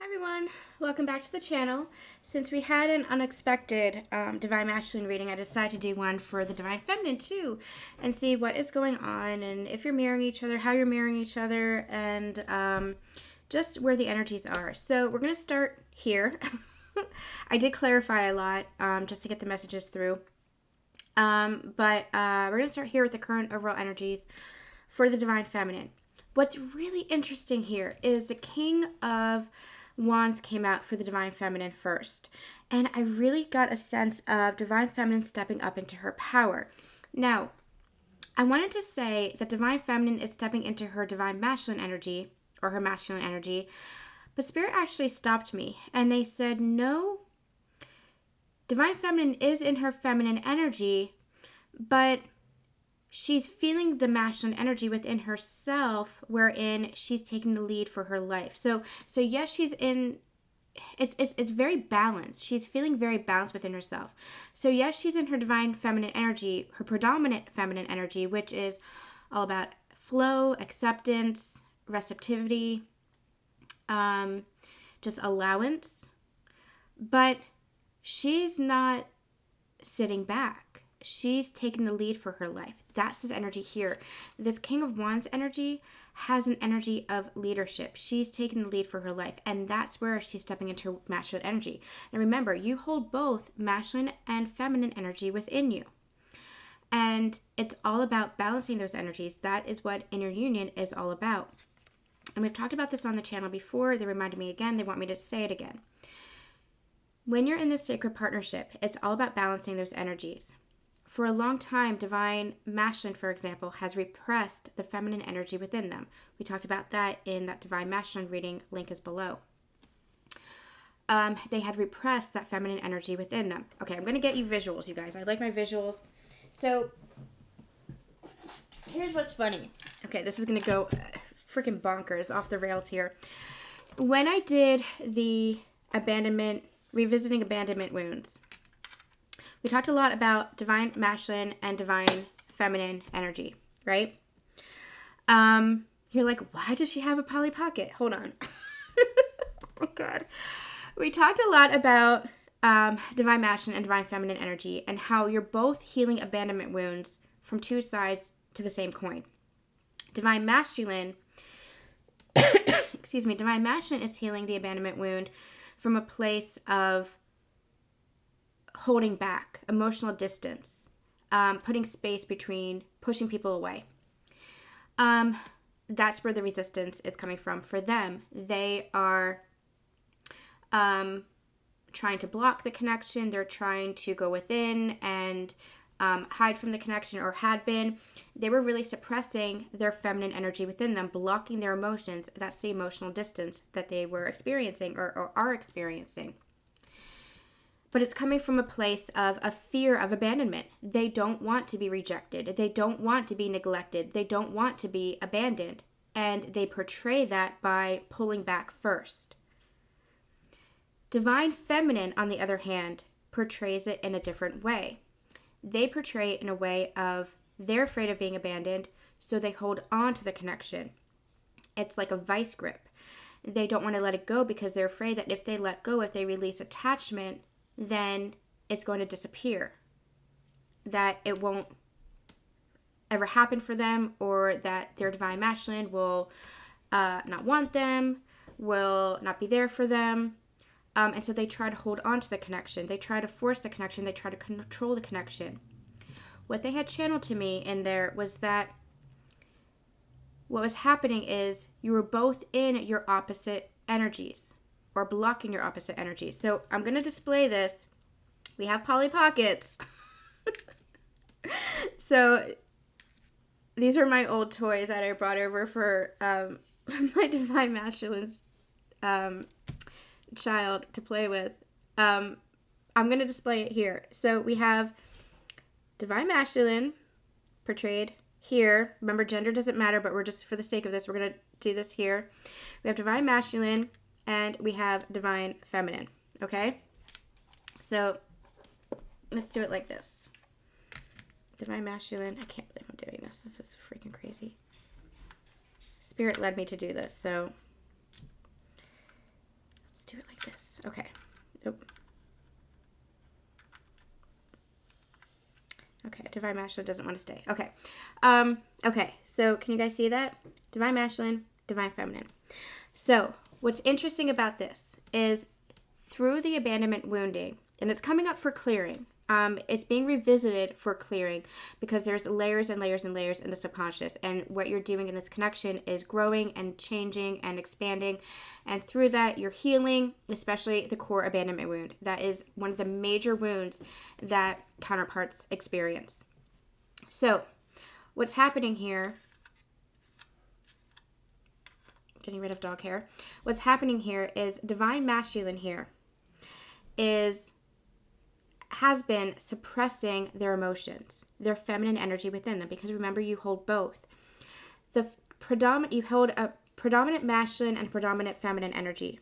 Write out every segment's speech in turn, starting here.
Hi everyone, welcome back to the channel. Since we had an unexpected Divine Masculine reading, I decided to do one for the Divine Feminine too and see what is going on and if you're mirroring each other, how you're mirroring each other, and just where the energies are. So we're going to start here. I did clarify a lot just to get the messages through. But we're going to start here with the current overall energies for the Divine Feminine. What's really interesting here is the King of Wands came out for the Divine Feminine first. And I really got a sense of Divine Feminine stepping up into her power. Now, I wanted to say that Divine Feminine is stepping into her Divine Masculine energy, or her masculine energy, but Spirit actually stopped me. And they said, no, Divine Feminine is in her feminine energy, but she's feeling the masculine energy within herself, wherein she's taking the lead for her life. So yes, she's in. It's very balanced. She's feeling very balanced within herself. So yes, she's in her divine feminine energy, her predominant feminine energy, which is all about flow, acceptance, receptivity, just allowance. But she's not sitting back. She's taking the lead for her life. That's his energy here. This King of Wands energy has an energy of leadership. She's taking the lead for her life, and that's where she's stepping into masculine energy. And remember, you hold both masculine and feminine energy within you. And it's all about balancing those energies. That is what inner union is all about. And we've talked about this on the channel before. They reminded me again. They want me to say it again. When you're in this sacred partnership, it's all about balancing those energies. For a long time, Divine Masculine, for example, has repressed the feminine energy within them. We talked about that in that Divine Masculine reading. Link is below. They had repressed that feminine energy within them. Okay, I'm going to get you visuals, you guys. I like my visuals. So, here's what's funny. Okay, this is going to go freaking bonkers, off the rails here. When I did the revisiting abandonment wounds, we talked a lot about Divine Masculine and Divine Feminine energy, right? You're like, why does she have a Polly Pocket? Hold on. Oh, God. We talked a lot about Divine Masculine and Divine Feminine energy and how you're both healing abandonment wounds from two sides to the same coin. Divine Masculine, Divine Masculine is healing the abandonment wound from a place of holding back, emotional distance, putting space between, pushing people away. That's where the resistance is coming from for them. They are trying to block the connection. They're trying to go within and hide from the connection, or had been. They were really suppressing their feminine energy within them, blocking their emotions. That's the emotional distance that they were experiencing or are experiencing. But it's coming from a place of a fear of abandonment. They don't want to be rejected. They don't want to be neglected. They don't want to be abandoned. And they portray that by pulling back first. Divine Feminine, on the other hand, portrays it in a different way. They portray it in a way of they're afraid of being abandoned, so they hold on to the connection. It's like a vice grip. They don't want to let it go because they're afraid that if they let go, if they release attachment, then it's going to disappear. That it won't ever happen for them, or that their Divine Masculine will not want them, will not be there for them. And so they try to hold on to the connection. They try to force the connection. They try to control the connection. What they had channeled to me in there was that what was happening is you were both in your opposite energies, or blocking your opposite energies. So I'm going to display this. We have Polly Pockets. So these are my old toys that I brought over for my Divine Masculine's child to play with. I'm going to display it here. So we have Divine Masculine portrayed here. Remember, gender doesn't matter, but we're just, for the sake of this, we're going to do this here. We have Divine Masculine and we have Divine Feminine. Okay? So let's do it like this. Divine Masculine. I can't believe I'm doing this. This is freaking crazy. Spirit led me to do this, so let's divine masculine doesn't want to stay. Okay. Okay. So can you guys see that? Divine masculine, divine feminine. So what's interesting about this is through the abandonment wounding, and it's coming up for clearing. It's being revisited for clearing because there's layers and layers and layers in the subconscious. And what you're doing in this connection is growing and changing and expanding. And through that, you're healing, especially the core abandonment wound. That is one of the major wounds that counterparts experience. So what's happening here, getting rid of dog hair. What's happening here is divine masculine here has been suppressing their emotions, their feminine energy within them, because remember, you hold both. You hold a predominant masculine and predominant feminine energy.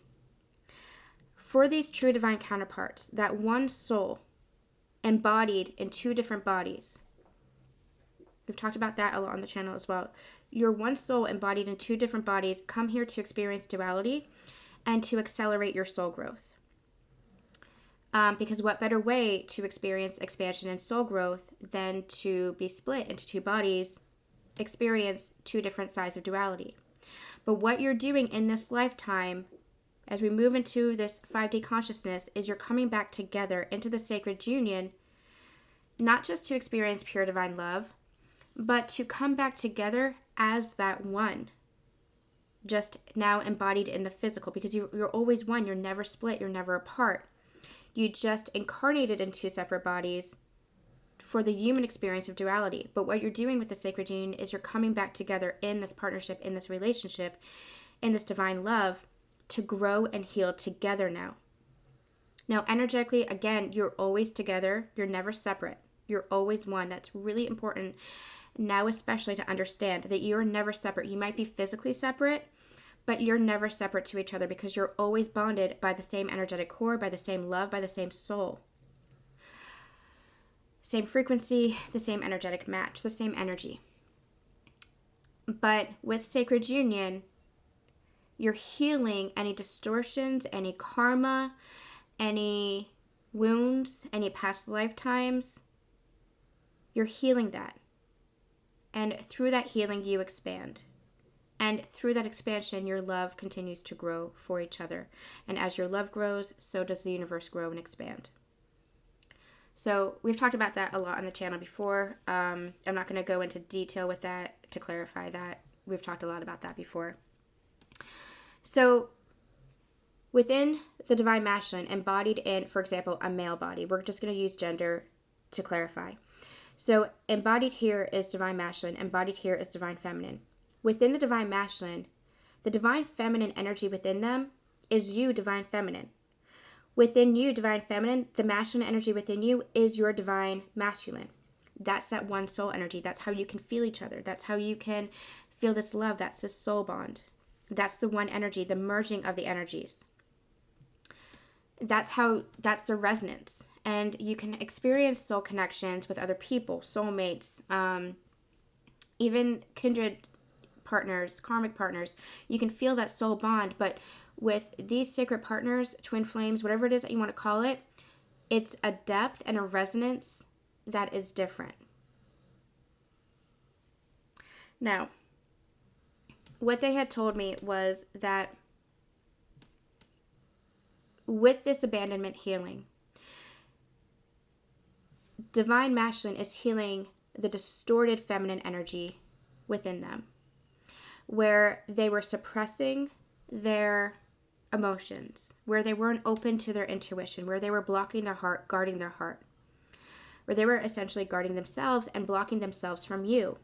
For these true divine counterparts, that one soul embodied in two different bodies. We've talked about that a lot on the channel as well. Your one soul embodied in two different bodies come here to experience duality and to accelerate your soul growth. Because what better way to experience expansion and soul growth than to be split into two bodies, experience two different sides of duality. But what you're doing in this lifetime, as we move into this 5D consciousness, is you're coming back together into the sacred union, not just to experience pure divine love, but to come back together as that one, just now embodied in the physical, because you're always one. You're never split. You're never apart. You just incarnated in two separate bodies for the human experience of duality. But what you're doing with the sacred union is you're coming back together in this partnership, in this relationship, in this divine love to grow and heal together now. Now, energetically, again, you're always together. You're never separate. You're always one. That's really important now, especially to understand that you're never separate. You might be physically separate, but you're never separate to each other because you're always bonded by the same energetic core, by the same love, by the same soul. Same frequency, the same energetic match, the same energy. But with sacred union, you're healing any distortions, any karma, any wounds, any past lifetimes. You're healing that. And through that healing, you expand. And through that expansion, your love continues to grow for each other. And as your love grows, so does the universe grow and expand. So we've talked about that a lot on the channel before. I'm not going to go into detail with that to clarify that. We've talked a lot about that before. So within the divine masculine, embodied in, for example, a male body, we're just going to use gender to clarify. So embodied here is divine masculine, embodied here is divine feminine. Within the divine masculine, the divine feminine energy within them is you, divine feminine. Within you, divine feminine, the masculine energy within you is your divine masculine. That's that one soul energy. That's how you can feel each other. That's how you can feel this love. That's this soul bond. That's the one energy, the merging of the energies. That's the resonance. And you can experience soul connections with other people, soulmates, even kindred partners, karmic partners. You can feel that soul bond, but with these sacred partners, twin flames, whatever it is that you want to call it, it's a depth and a resonance that is different. Now, what they had told me was that with this abandonment healing, divine masculine is healing the distorted feminine energy within them, where they were suppressing their emotions, where they weren't open to their intuition, where they were blocking their heart, guarding their heart, where they were essentially guarding themselves and blocking themselves from you.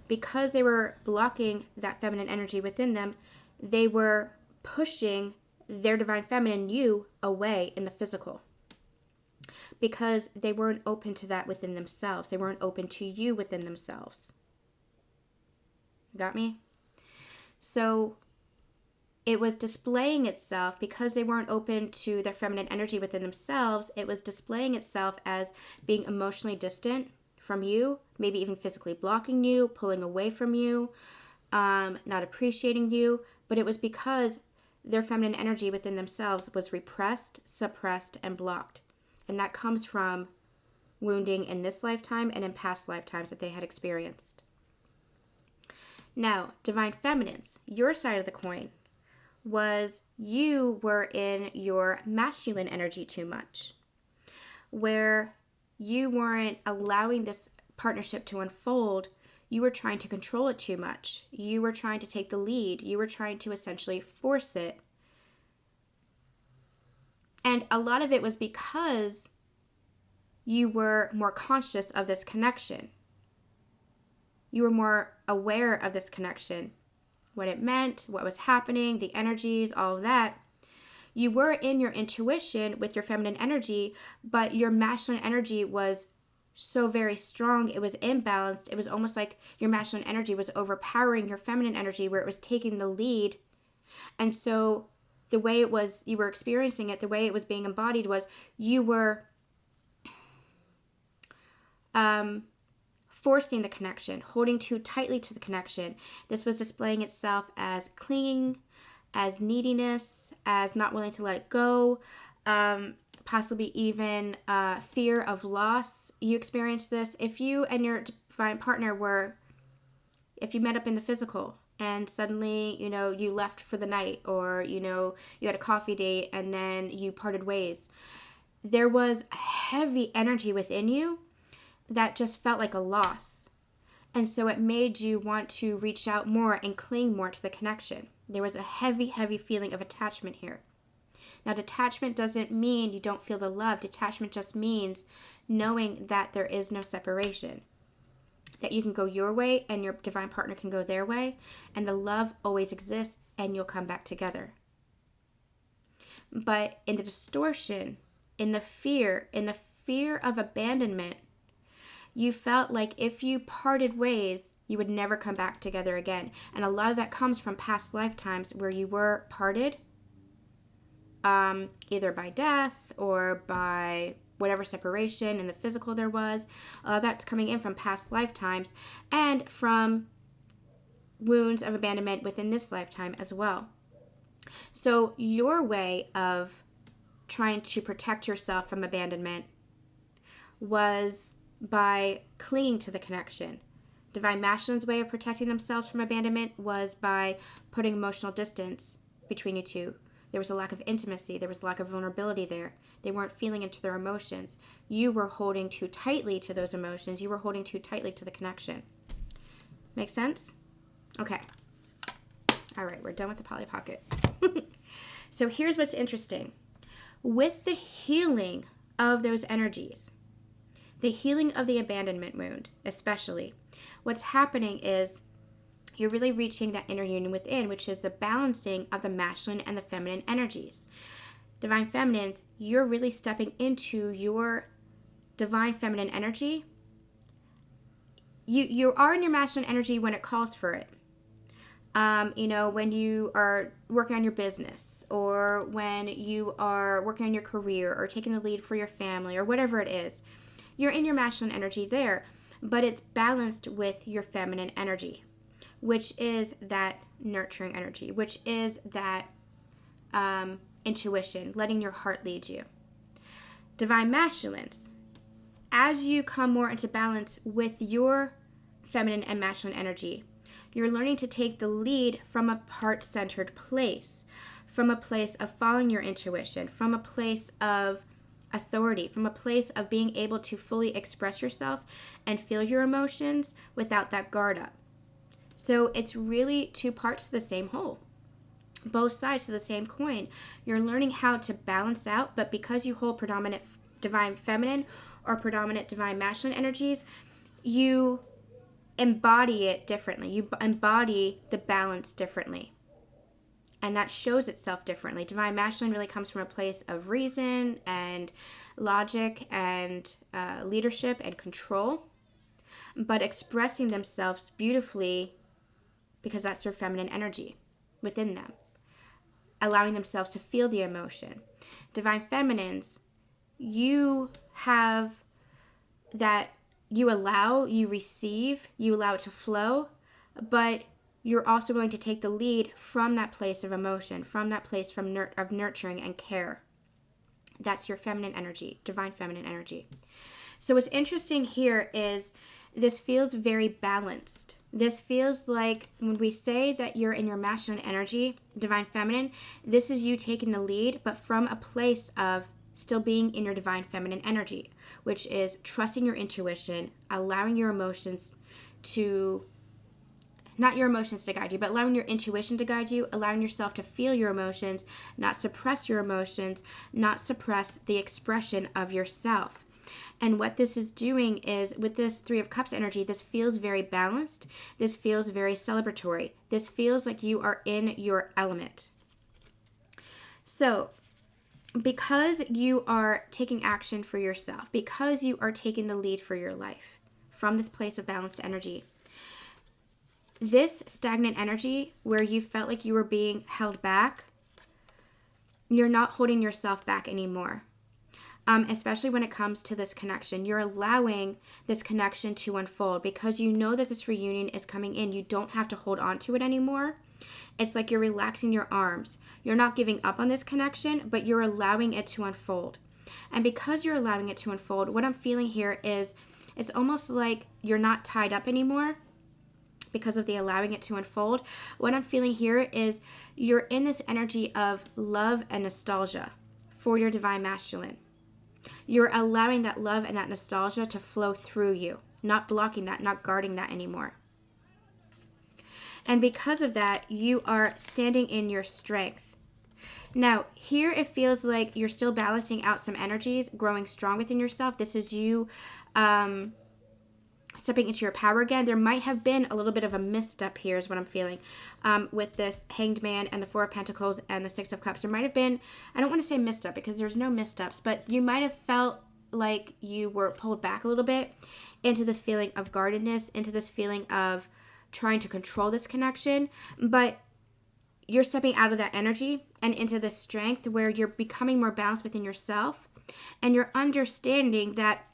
Because they were blocking that feminine energy within them, they were pushing their divine feminine you away in the physical. Because they weren't open to that within themselves. They weren't open to you within themselves. Got me? So it was displaying itself, because they weren't open to their feminine energy within themselves, it was displaying itself as being emotionally distant from you, maybe even physically blocking you, pulling away from you, not appreciating you. But it was because their feminine energy within themselves was repressed, suppressed, and blocked. And that comes from wounding in this lifetime and in past lifetimes that they had experienced. Now, divine feminines, your side of the coin was you were in your masculine energy too much, where you weren't allowing this partnership to unfold. You were trying to control it too much. You were trying to take the lead. You were trying to essentially force it. And a lot of it was because you were more conscious of this connection. You were more aware of this connection, what it meant, what was happening, the energies, all of that. You were in your intuition with your feminine energy, but your masculine energy was so very strong. It was imbalanced. It was almost like your masculine energy was overpowering your feminine energy, where it was taking the lead. And so the way it was, you were experiencing it, the way it was being embodied was you were forcing the connection, holding too tightly to the connection. This was displaying itself as clinging, as neediness, as not willing to let it go, possibly even fear of loss. You experienced this if you and your divine partner if you met up in the physical and suddenly, you left for the night, or, you had a coffee date and then you parted ways. There was a heavy energy within you that just felt like a loss. And so it made you want to reach out more and cling more to the connection. There was a heavy, heavy feeling of attachment here. Now, detachment doesn't mean you don't feel the love. Detachment just means knowing that there is no separation, that you can go your way and your divine partner can go their way, and the love always exists and you'll come back together. But in the distortion, in the fear of abandonment, you felt like if you parted ways, you would never come back together again. And a lot of that comes from past lifetimes where you were parted, either by death or by whatever separation in the physical there was. That's coming in from past lifetimes and from wounds of abandonment within this lifetime as well. So your way of trying to protect yourself from abandonment was by clinging to the connection. Divine Masculine's way of protecting themselves from abandonment was by putting emotional distance between you two. There was a lack of intimacy. There was a lack of vulnerability there. They weren't feeling into their emotions. You were holding too tightly to those emotions. You were holding too tightly to the connection. Make sense? Okay. All right, we're done with the Polly Pocket. So here's what's interesting. With the healing of those energies, the healing of the abandonment wound especially, what's happening is you're really reaching that inner union within, which is the balancing of the masculine and the feminine energies. Divine feminines, you're really stepping into your divine feminine energy. You are in your masculine energy when it calls for it. When you are working on your business, or when you are working on your career, or taking the lead for your family, or whatever it is. You're in your masculine energy there, but it's balanced with your feminine energy, which is that nurturing energy, which is that intuition, letting your heart lead you. Divine masculines, as you come more into balance with your feminine and masculine energy, you're learning to take the lead from a heart-centered place, from a place of following your intuition, from a place of authority, from a place of being able to fully express yourself and feel your emotions without that guard up. So it's really two parts to the same whole, both sides of the same coin. You're learning how to balance out, but because you hold predominant divine feminine or predominant divine masculine energies, you embody it differently. You embody the balance differently. And that shows itself differently. Divine masculine really comes from a place of reason and logic and leadership and control, but expressing themselves beautifully because that's their feminine energy within them, allowing themselves to feel the emotion. Divine feminines, you have that you allow, you receive, you allow it to flow, but you're also willing to take the lead from that place of emotion, from that place of nurturing and care. That's your feminine energy, divine feminine energy. So what's interesting here is this feels very balanced. This feels like when we say that you're in your masculine energy, divine feminine, this is you taking the lead, but from a place of still being in your divine feminine energy, which is trusting your intuition, allowing your emotions to, not your emotions to guide you, but allowing your intuition to guide you, allowing yourself to feel your emotions, not suppress your emotions, not suppress the expression of yourself. And what this is doing is, with this Three of Cups energy, this feels very balanced. This feels very celebratory. This feels like you are in your element. So, because you are taking action for yourself, because you are taking the lead for your life from this place of balanced energy, this stagnant energy where you felt like you were being held back, you're not holding yourself back anymore. Especially when it comes to this connection. You're allowing this connection to unfold because you know that this reunion is coming in. You don't have to hold on to it anymore. It's like you're relaxing your arms. You're not giving up on this connection, but you're allowing it to unfold. And because you're allowing it to unfold, what I'm feeling here is it's almost like you're not tied up anymore because of the allowing it to unfold. What I'm feeling here is you're in this energy of love and nostalgia for your divine masculine. You're allowing that love and that nostalgia to flow through you, not blocking that, not guarding that anymore. And because of that, you are standing in your strength. Now, here it feels like you're still balancing out some energies, growing strong within yourself. This is you stepping into your power again. There might have been a little bit of a misstep here is what I'm feeling with this Hanged Man and the Four of Pentacles and the Six of Cups. There might have been, I don't want to say misstep because there's no missteps, but you might have felt like you were pulled back a little bit into this feeling of guardedness, into this feeling of trying to control this connection, but you're stepping out of that energy and into this strength where you're becoming more balanced within yourself, and you're understanding that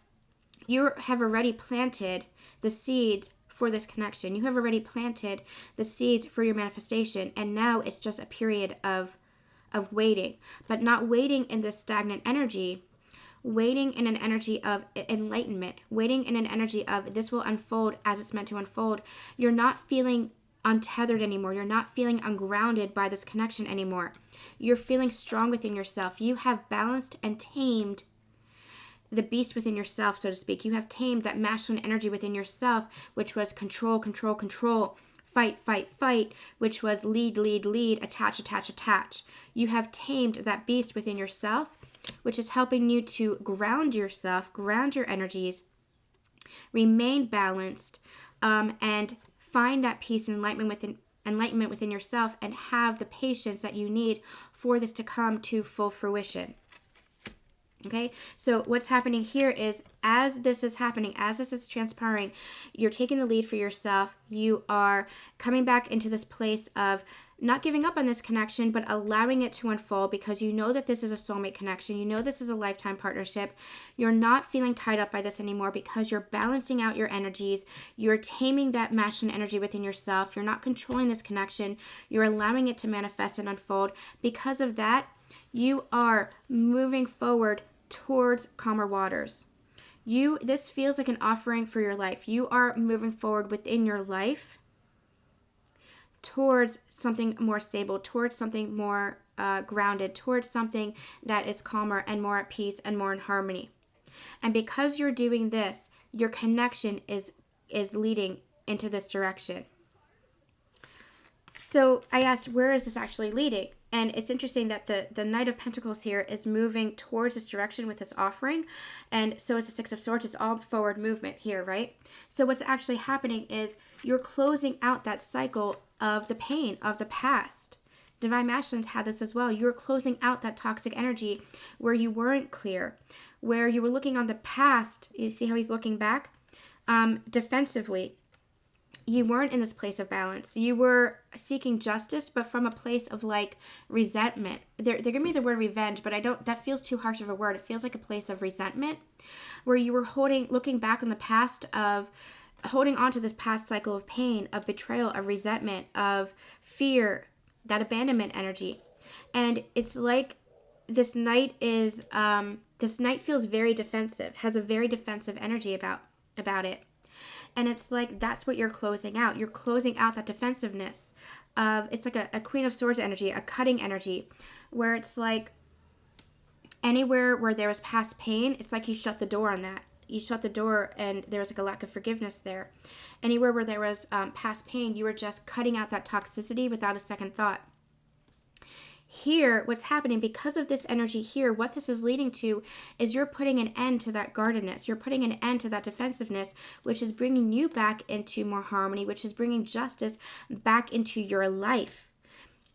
you have already planted the seeds for this connection. You have already planted the seeds for your manifestation, and now it's just a period of waiting, but not waiting in this stagnant energy, waiting in an energy of enlightenment, waiting in an energy of this will unfold as it's meant to unfold. You're not feeling untethered anymore. You're not feeling ungrounded by this connection anymore. You're feeling strong within yourself. You have balanced and tamed the beast within yourself, so to speak. You have tamed that masculine energy within yourself, which was control, control, control, fight, fight, fight, which was lead, lead, lead, attach, attach, attach. You have tamed that beast within yourself, which is helping you to ground yourself, ground your energies, remain balanced, and find that peace and enlightenment within yourself, and have the patience that you need for this to come to full fruition. Okay, so what's happening here is as this is happening, as this is transpiring, you're taking the lead for yourself. You are coming back into this place of not giving up on this connection, but allowing it to unfold because you know that this is a soulmate connection. You know this is a lifetime partnership. You're not feeling tied up by this anymore because you're balancing out your energies. You're taming that masculine energy within yourself. You're not controlling this connection. You're allowing it to manifest and unfold. Because of that, you are moving forward towards calmer waters. This feels like an offering for your life. You are moving forward within your life towards something more stable, towards something more grounded, towards something that is calmer and more at peace and more in harmony. And because you're doing this, your connection is leading into this direction. So I asked, where is this actually leading? And it's interesting that the Knight of Pentacles here is moving towards this direction with this offering. And so is the Six of Swords. It's all forward movement here, right? So what's actually happening is you're closing out that cycle of the pain of the past. Divine Masculines had this as well. You're closing out that toxic energy where you weren't clear, where you were looking on the past. You see how he's looking back? Defensively. You weren't in this place of balance. You were seeking justice, but from a place of like resentment. They're giving me the word revenge, but that feels too harsh of a word. It feels like a place of resentment where you were looking back on the past of holding on to this past cycle of pain, of betrayal, of resentment, of fear, that abandonment energy. And it's like this knight is This Knight feels very defensive, has a very defensive energy about it. And it's like, that's what you're closing out. You're closing out that defensiveness of, it's like a Queen of Swords energy, a cutting energy, where it's like anywhere where there was past pain, it's like you shut the door on that. You shut the door and there was like a lack of forgiveness there. Anywhere where there was past pain, you were just cutting out that toxicity without a second thought. Here, what's happening because of this energy here, what this is leading to is you're putting an end to that guardedness. You're putting an end to that defensiveness, which is bringing you back into more harmony, which is bringing justice back into your life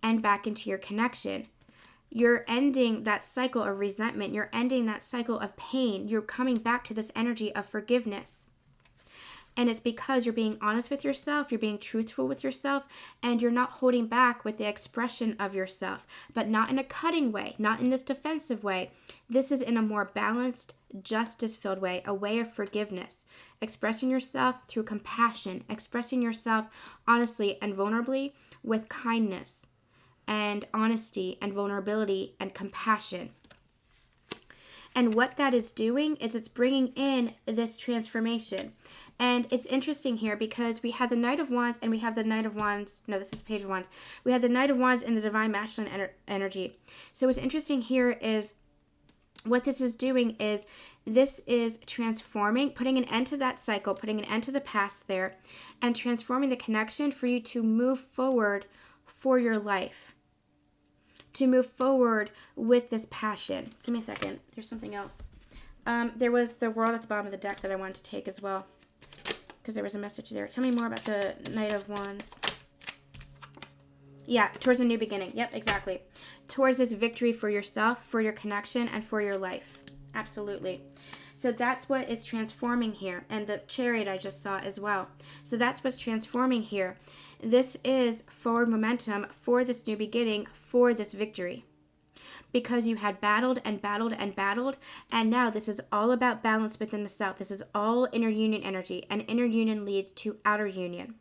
and back into your connection. You're ending that cycle of resentment. You're ending that cycle of pain. You're coming back to this energy of forgiveness. And it's because you're being honest with yourself, you're being truthful with yourself, and you're not holding back with the expression of yourself, but not in a cutting way, not in this defensive way. This is in a more balanced, justice-filled way, a way of forgiveness. Expressing yourself through compassion, expressing yourself honestly and vulnerably with kindness and honesty and vulnerability and compassion. And what that is doing is it's bringing in this transformation. And it's interesting here because we have the Knight of Wands and we have the Knight of Wands. No, this is Page of Wands. We have the Knight of Wands in the Divine Masculine energy. So what's interesting here is what this is doing is this is transforming, putting an end to that cycle, putting an end to the past there, and transforming the connection for you to move forward for your life. To move forward with this passion. Give me a second. There's something else. There was the World at the bottom of the deck that I wanted to take as well, because there was a message there. Tell me more about the Knight of Wands. Yeah, towards a new beginning. Yep, exactly. Towards this victory for yourself, for your connection, and for your life. Absolutely. So that's what is transforming here. And the Chariot I just saw as well. So that's what's transforming here. This is forward momentum for this new beginning, for this victory. Because you had battled and battled and battled, and now this is all about balance within the self. This is all inner union energy, and inner union leads to outer union.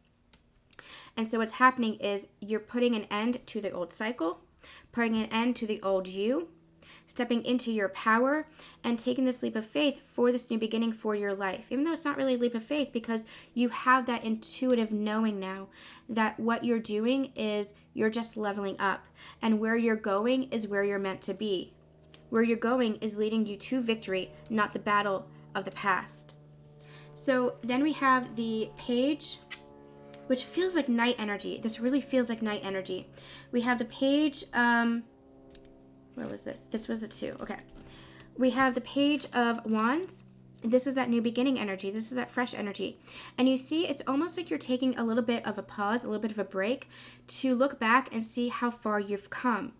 And so what's happening is you're putting an end to the old cycle, putting an end to the old you, stepping into your power and taking this leap of faith for this new beginning for your life. Even though it's not really a leap of faith, because you have that intuitive knowing now that what you're doing is you're just leveling up, and where you're going is where you're meant to be. Where you're going is leading you to victory, not the battle of the past. So then we have the Page, which feels like night energy. This really feels like night energy. We have the Page, where was this? This was the 2. Okay. We have the Page of Wands. This is that new beginning energy. This is that fresh energy. And you see, it's almost like you're taking a little bit of a pause, a little bit of a break to look back and see how far you've come.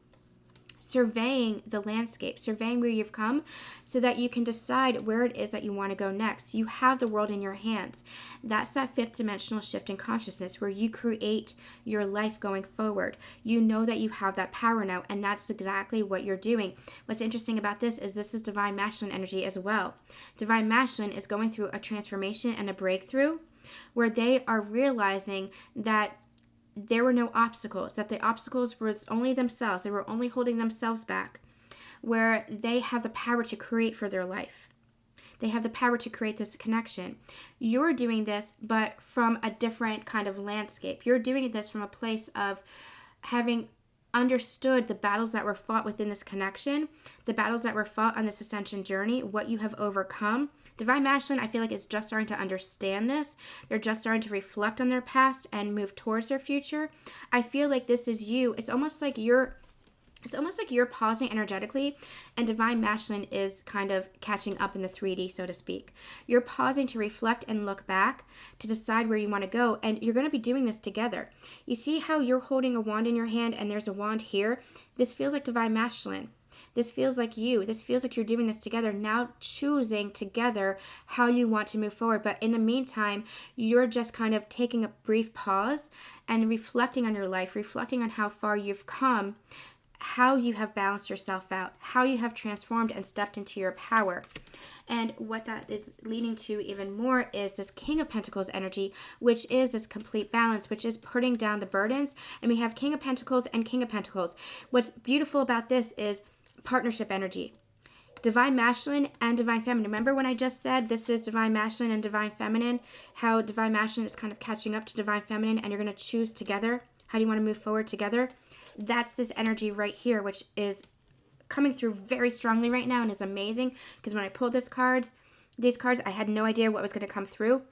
Surveying the landscape, surveying where you've come so that you can decide where it is that you want to go next. You have the world in your hands. That's that 5th dimensional shift in consciousness where you create your life going forward. You know that you have that power now, and that's exactly what you're doing. What's interesting about this is Divine Masculine energy as well. Divine Masculine is going through a transformation and a breakthrough where they are realizing that there were no obstacles, that the obstacles was only themselves. They were only holding themselves back, where they have the power to create for their life. They have the power to create this connection. You're doing this, but from a different kind of landscape. You're doing this from a place of having understood the battles that were fought within this connection, the battles that were fought on this ascension journey, what you have overcome. Divine Masculine, I feel like, is just starting to understand this. They're just starting to reflect on their past and move towards their future. I feel like this is you. It's almost like you're pausing energetically, and Divine Masculine is kind of catching up in the 3D, so to speak. You're pausing to reflect and look back to decide where you want to go, and you're going to be doing this together. You see how you're holding a wand in your hand and there's a wand here? This feels like Divine Masculine. This feels like you. This feels like you're doing this together, now choosing together how you want to move forward. But in the meantime, you're just kind of taking a brief pause and reflecting on your life, reflecting on how far you've come, how you have balanced yourself out, how you have transformed and stepped into your power. And what that is leading to even more is this King of Pentacles energy, which is this complete balance, which is putting down the burdens. And we have King of Pentacles and King of Pentacles. What's beautiful about this is partnership energy. Divine masculine and divine feminine. Remember when I just said this is divine masculine and divine feminine, how divine masculine is kind of catching up to divine feminine and you're going to choose together? How do you want to move forward together? That's this energy right here, which is coming through very strongly right now and is amazing, because when I pulled these cards, I had no idea what was going to come through.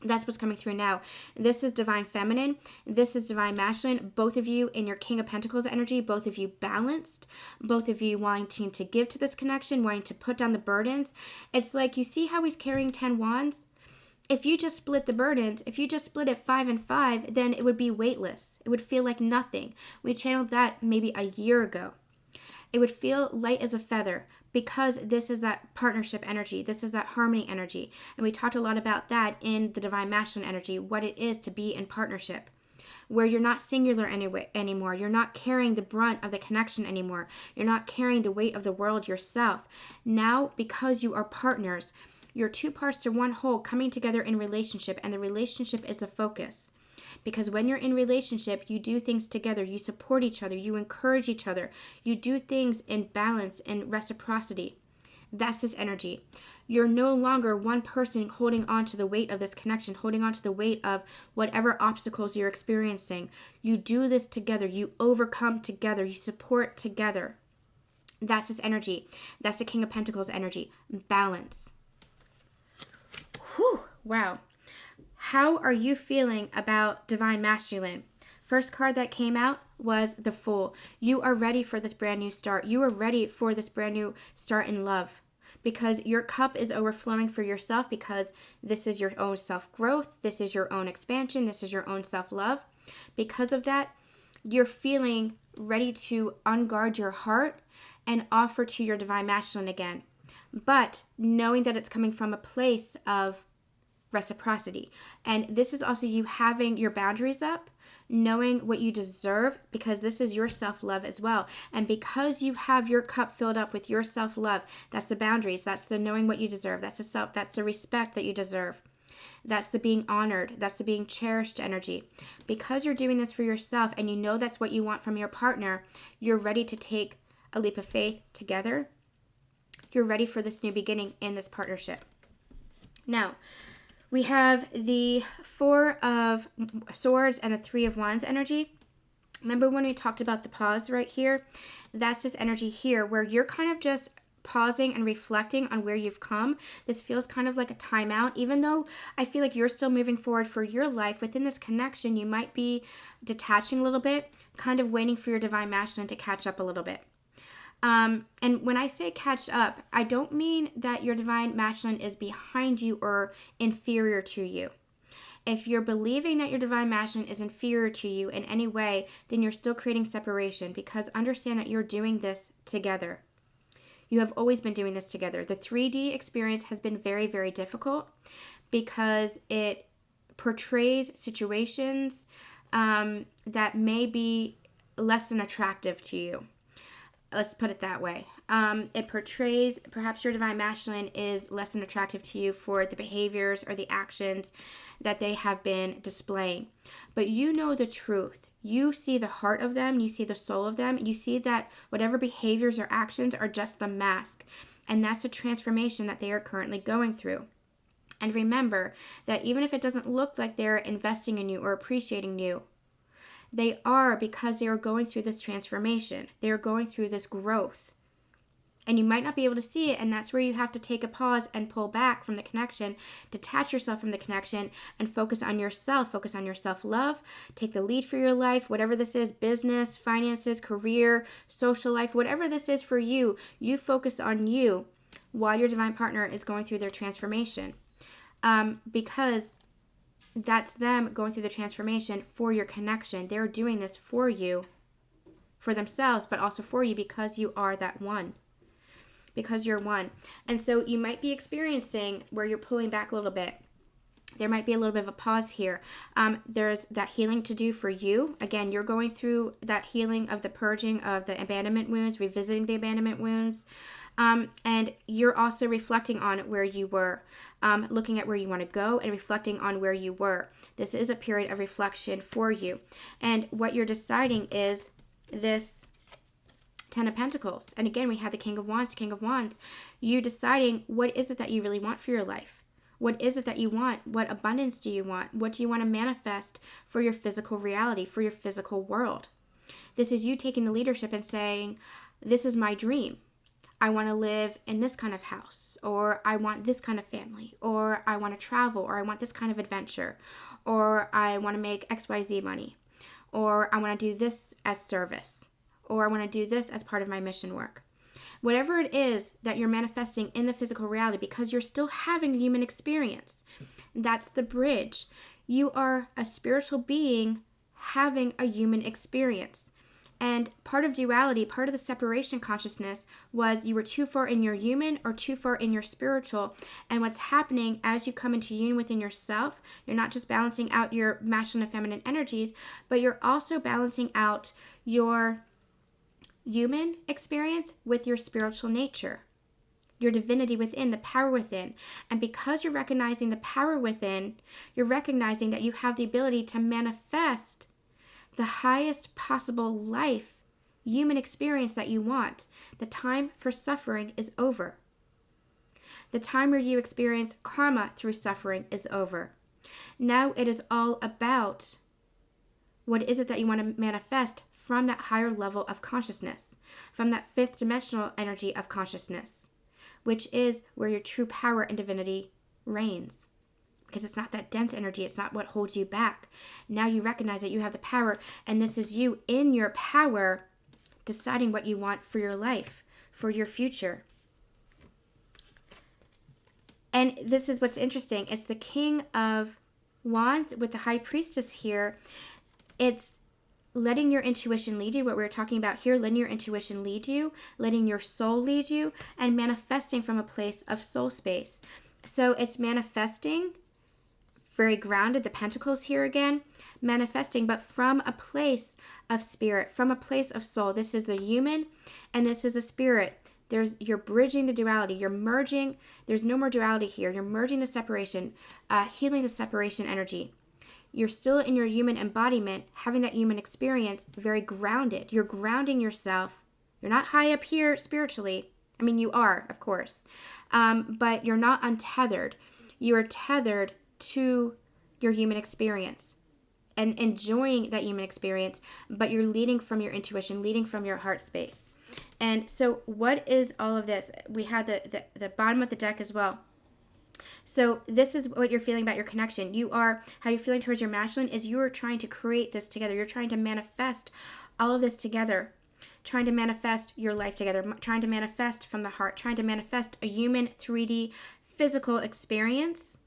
That's what's coming through now. This is divine feminine. This is divine masculine. Both of you in your King of Pentacles energy, both of you balanced, both of you wanting to give to this connection, wanting to put down the burdens. It's like, you see how he's carrying 10 wands? If you just split the burdens, if you just split it 5 and 5, then it would be weightless. It would feel like nothing. We channeled that maybe a year ago. It would feel light as a feather, because this is that partnership energy. This is that harmony energy. And we talked a lot about that in the divine masculine energy, what it is to be in partnership, where you're not singular anymore. You're not carrying the brunt of the connection anymore. You're not carrying the weight of the world yourself. Now, because you are partners, you're two parts to one whole coming together in relationship, and the relationship is the focus. Because when you're in relationship, you do things together, you support each other, you encourage each other, you do things in balance and reciprocity. That's this energy. You're no longer one person holding on to the weight of this connection, holding on to the weight of whatever obstacles you're experiencing. You do this together, you overcome together, you support together. That's this energy. That's the King of Pentacles energy. Balance. Whew, wow. How are you feeling about divine masculine? First card that came out was the Fool. You are ready for this brand new start. You are ready for this brand new start in love, because your cup is overflowing for yourself, because this is your own self-growth. This is your own expansion. This is your own self-love. Because of that, you're feeling ready to unguard your heart and offer to your divine masculine again. But knowing that it's coming from a place of reciprocity. And this is also you having your boundaries up, knowing what you deserve, because this is your self-love as well. And because you have your cup filled up with your self-love, that's the boundaries, that's the knowing what you deserve, that's the respect that you deserve. That's the being honored, that's the being cherished energy. Because you're doing this for yourself and you know that's what you want from your partner, you're ready to take a leap of faith together. You're ready for this new beginning in this partnership. Now, we have the 4 of Swords and the 3 of Wands energy. Remember when we talked about the pause right here? That's this energy here where you're kind of just pausing and reflecting on where you've come. This feels kind of like a timeout, even though I feel like you're still moving forward for your life. Within this connection, you might be detaching a little bit, kind of waiting for your divine masculine to catch up a little bit. And when I say catch up, I don't mean that your divine masculine is behind you or inferior to you. If you're believing that your divine masculine is inferior to you in any way, then you're still creating separation, because understand that you're doing this together. You have always been doing this together. The 3D experience has been very, very difficult because it portrays situations that may be less than attractive to you. Let's put it that way. It portrays, perhaps your divine masculine is less than attractive to you for the behaviors or the actions that they have been displaying. But you know the truth. You see the heart of them. You see the soul of them. You see that whatever behaviors or actions are just the mask. And that's the transformation that they are currently going through. And remember that even if it doesn't look like they're investing in you or appreciating you, they are, because they are going through this transformation. They are going through this growth. And you might not be able to see it, and that's where you have to take a pause and pull back from the connection, detach yourself from the connection, and focus on yourself, focus on your self-love, take the lead for your life, whatever this is, business, finances, career, social life, whatever this is for you, you focus on you while your divine partner is going through their transformation. Because that's them going through the transformation for your connection. They're doing this for you, for themselves, but also for you, because you are that one. Because you're one. And so you might be experiencing where you're pulling back a little bit. There might be a little bit of a pause here. There's that healing to do for you. Again, you're going through that healing of the purging of the abandonment wounds, revisiting the abandonment wounds. And you're also reflecting on where you were, looking at where you want to go and reflecting on where you were. This is a period of reflection for you. And what you're deciding is this Ten of Pentacles. And again, we have the King of Wands, King of Wands. You deciding what is it that you really want for your life? What is it that you want? What abundance do you want? What do you want to manifest for your physical reality, for your physical world? This is you taking the leadership and saying, this is my dream. I want to live in this kind of house, or I want this kind of family, or I want to travel, or I want this kind of adventure, or I want to make XYZ money, or I want to do this as service, or I want to do this as part of my mission work. Whatever it is that you're manifesting in the physical reality, because you're still having a human experience, that's the bridge. You are a spiritual being having a human experience. And part of duality, part of the separation consciousness was you were too far in your human or too far in your spiritual. And what's happening as you come into union within yourself, you're not just balancing out your masculine and feminine energies, but you're also balancing out your human experience with your spiritual nature, your divinity within, the power within. And because you're recognizing the power within, you're recognizing that you have the ability to manifest the highest possible life, human experience that you want. The time for suffering is over. The time where you experience karma through suffering is over. Now it is all about what is it that you want to manifest from that higher level of consciousness, from that fifth dimensional energy of consciousness, which is where your true power and divinity reigns. Because it's not that dense energy. It's not what holds you back. Now you recognize that you have the power, and this is you in your power deciding what you want for your life, for your future. And this is what's interesting. It's the King of Wands with the High Priestess here. It's letting your intuition lead you, what we were talking about here, letting your intuition lead you, letting your soul lead you, and manifesting from a place of soul space. So it's manifesting, very grounded, the pentacles here again, manifesting, but from a place of spirit, from a place of soul. This is the human, and this is the spirit. You're bridging the duality. You're merging. There's no more duality here. You're merging the separation, healing the separation energy. You're still in your human embodiment, having that human experience, very grounded. You're grounding yourself. You're not high up here spiritually. I mean, you are, of course, but you're not untethered. You are tethered to your human experience and enjoying that human experience, but you're leading from your intuition, leading from your heart space. And so what is all of this? We had the bottom of the deck as well. So this is what you're feeling about your connection. How you're feeling towards your masculine is you are trying to create this together. You're trying to manifest all of this together, trying to manifest your life together, trying to manifest from the heart, trying to manifest a human 3D physical experience,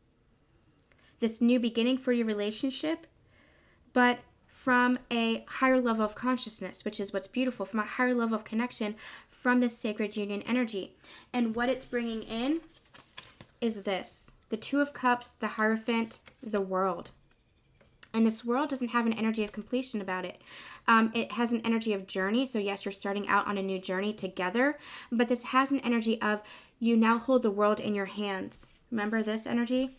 this new beginning for your relationship, but from a higher level of consciousness, which is what's beautiful, from a higher level of connection from this sacred union energy. And what it's bringing in is this, the Two of Cups, the Hierophant, the world. And this world doesn't have an energy of completion about it. It has an energy of journey. So yes, you're starting out on a new journey together, but this has an energy of you now hold the world in your hands. Remember this energy?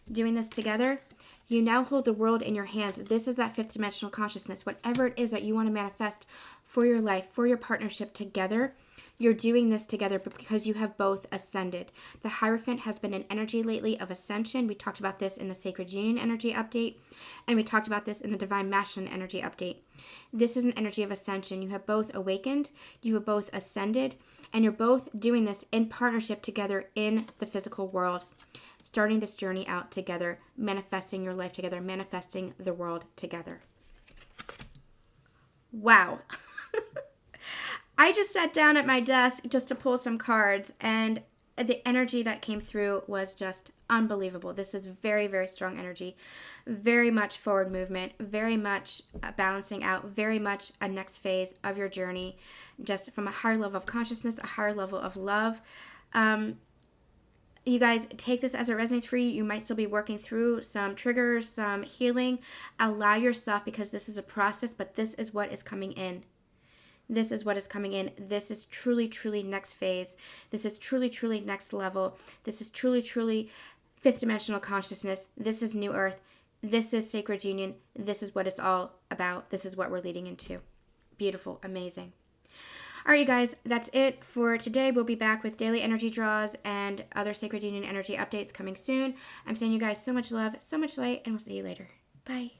Doing this together? You now hold the world in your hands. This is that fifth dimensional consciousness. Whatever it is that you want to manifest for your life, for your partnership together, you're doing this together because you have both ascended. The Hierophant has been an energy lately of ascension. We talked about this in the Sacred Union energy update, and we talked about this in the Divine Masculine energy update. This is an energy of ascension. You have both awakened, you have both ascended, and you're both doing this in partnership together in the physical world. Starting this journey out together, manifesting your life together, manifesting the world together. Wow. I just sat down at my desk just to pull some cards, and the energy that came through was just unbelievable. This is very, very strong energy, very much forward movement, very much balancing out, very much a next phase of your journey, just from a higher level of consciousness, a higher level of love. You guys, take this as it resonates for you. You might still be working through some triggers, some healing. Allow yourself, because this is a process, but this is what is coming in. This is what is coming in. This is truly, truly next phase. This is truly, truly next level. This is truly, truly fifth dimensional consciousness. This is New Earth. This is Sacred Union. This is what it's all about. This is what we're leading into. Beautiful. Amazing. All right, you guys, that's it for today. We'll be back with daily energy draws and other Sacred Union energy updates coming soon. I'm sending you guys so much love, so much light, and we'll see you later. Bye.